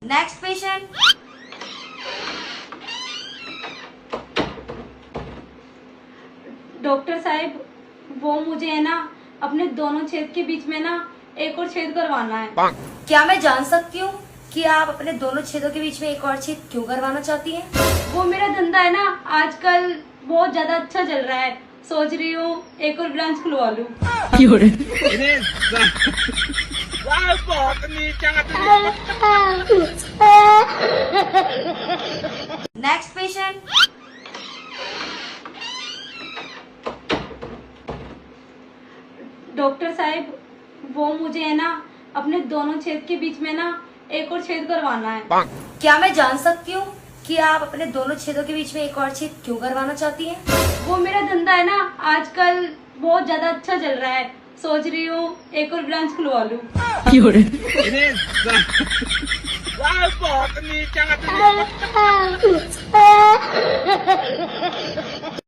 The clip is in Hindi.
Next patient. डॉक्टर साहब, वो मुझे है ना अपने दोनों छेद के बीच में ना एक और छेद करवाना है। क्या मैं जान सकती हूँ कि आप अपने दोनों छेदों के बीच में एक और छेद क्यों करवाना चाहती हैं? वो मेरा धंधा है ना आजकल बहुत ज्यादा अच्छा चल रहा है, सोच रही हूँ एक और ब्रांच खुलवा लूँ। Next patient. डॉक्टर साहब, वो मुझे है ना अपने दोनों छेद के बीच में ना एक और छेद करवाना है। क्या मैं जान सकती हूँ कि आप अपने दोनों छेदों के बीच में एक और छेद क्यों करवाना चाहती हैं? वो मेरा धंधा है ना आजकल बहुत ज्यादा अच्छा चल रहा है, सोच रही हूँ एक और ब्रांच खुलवा लूँ। Ini, wah, kok ini jangan